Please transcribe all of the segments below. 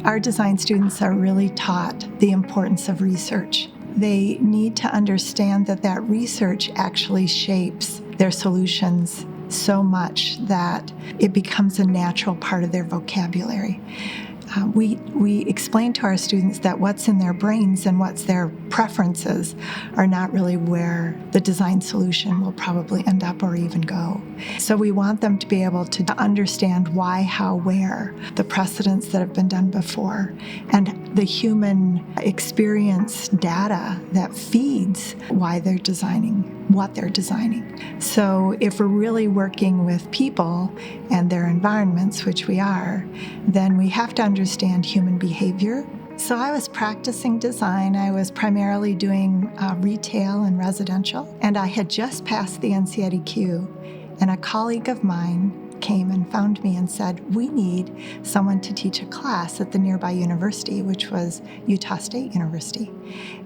Our design students are really taught the importance of research. They need to understand that research actually shapes their solutions so much that it becomes a natural part of their vocabulary. We explain to our students that what's in their brains and what's their preferences are not really where the design solution will probably end up or even go. So we want them to be able to understand why, how, where, the precedents that have been done before, and the human experience data that feeds why they're designing what they're designing. So if we're really working with people and their environments, which we are, then we have to understand human behavior. So I was practicing design. I was primarily doing retail and residential, and I had just passed the NCEDQ, and a colleague of mine came and found me and said, we need someone to teach a class at the nearby university, which was Utah State University.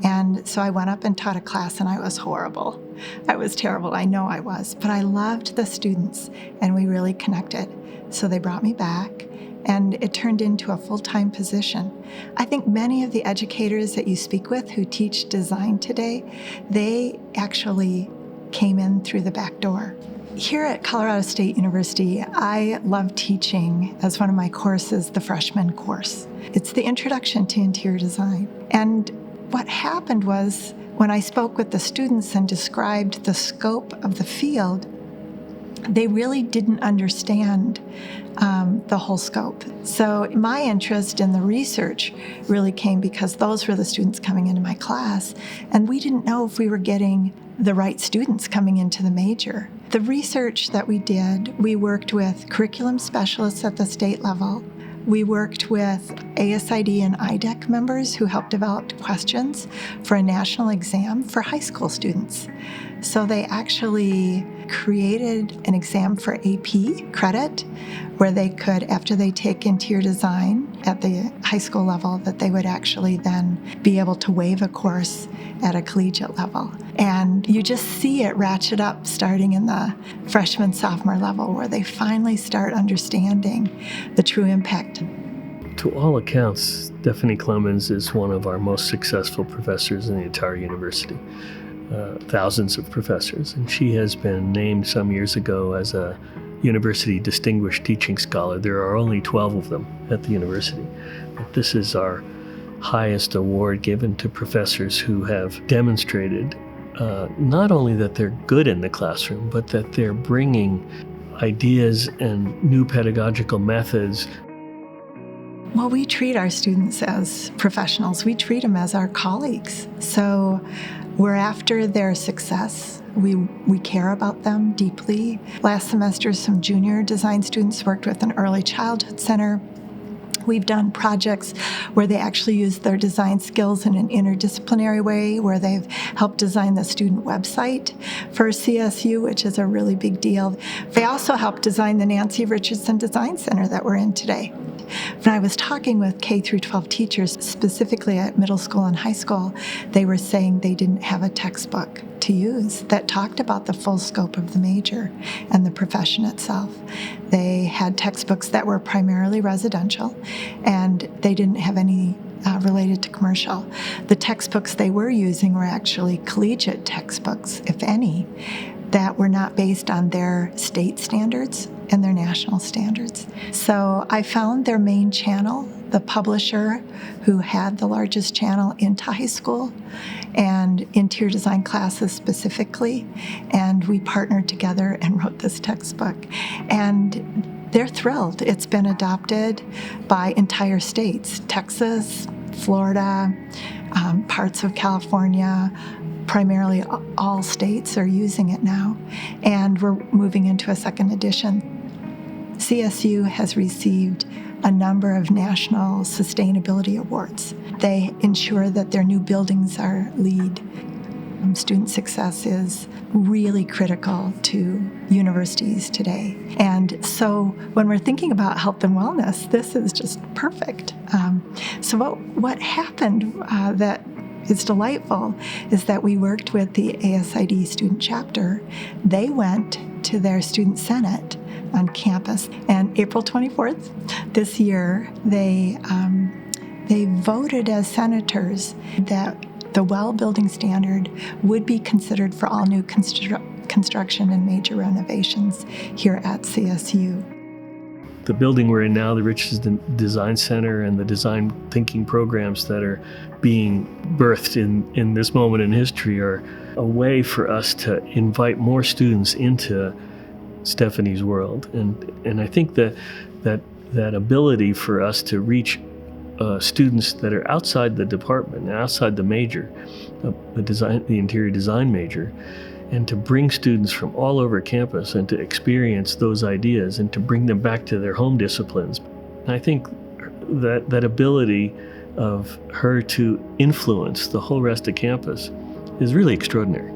And so I went up and taught a class, and I was horrible. I was terrible, I know I was, but I loved the students, and we really connected. So they brought me back, and it turned into a full-time position. I think many of the educators that you speak with who teach design today, they actually came in through the back door. Here at Colorado State University, I love teaching as one of my courses the freshman course. It's the Introduction to Interior Design. And what happened was when I spoke with the students and described the scope of the field, they really didn't understand the whole scope. So my interest in the research really came because those were the students coming into my class, and we didn't know if we were getting the right students coming into the major. The research that we did, we worked with curriculum specialists at the state level. We worked with ASID and IDEC members who helped develop questions for a national exam for high school students. So they actually created an exam for AP credit where they could, after they take interior design at the high school level, that they would actually then be able to waive a course at a collegiate level. And you just see it ratchet up starting in the freshman, sophomore level where they finally start understanding the true impact. To all accounts, Stephanie Clemons is one of our most successful professors in the entire university. Thousands of professors, and she has been named some years ago as a University Distinguished Teaching Scholar. There are only 12 of them at the university. But this is our highest award given to professors who have demonstrated not only that they're good in the classroom, but that they're bringing ideas and new pedagogical methods. Well, we treat our students as professionals. We treat them as our colleagues. So we're after their success. We care about them deeply. Last semester, some junior design students worked with an early childhood center. We've done projects where they actually use their design skills in an interdisciplinary way, where they've helped design the student website for CSU, which is a really big deal. They also helped design the Nancy Richardson Design Center that we're in today. When I was talking with K through 12 teachers, specifically at middle school and high school, they were saying they didn't have a textbook to use that talked about the full scope of the major and the profession itself. They had textbooks that were primarily residential, and they didn't have any related to commercial. The textbooks they were using were actually collegiate textbooks, if any, that were not based on their state standards and their national standards. So I found their main channel, the publisher who had the largest channel into high school and interior design classes specifically, and we partnered together and wrote this textbook. And they're thrilled. It's been adopted by entire states, Texas, Florida, parts of California. Primarily all states are using it now, and we're moving into a second edition. CSU has received a number of national sustainability awards. They ensure that their new buildings are LEED Student success is really critical to universities today. And so when we're thinking about health and wellness, this is just perfect. So what happened that is delightful is that we worked with the ASID student chapter. They went to their student senate on campus, and April 24th this year, they voted as senators that the well building standard would be considered for all new construction and major renovations here at CSU. The building we're in now, the Richardson Design Center, and the design thinking programs that are being birthed in this moment in history are a way for us to invite more students into Stephanie's world. And I think that ability for us to reach students that are outside the department, outside the major, the interior design major, and to bring students from all over campus and to experience those ideas and to bring them back to their home disciplines. And I think that ability of her to influence the whole rest of campus is really extraordinary.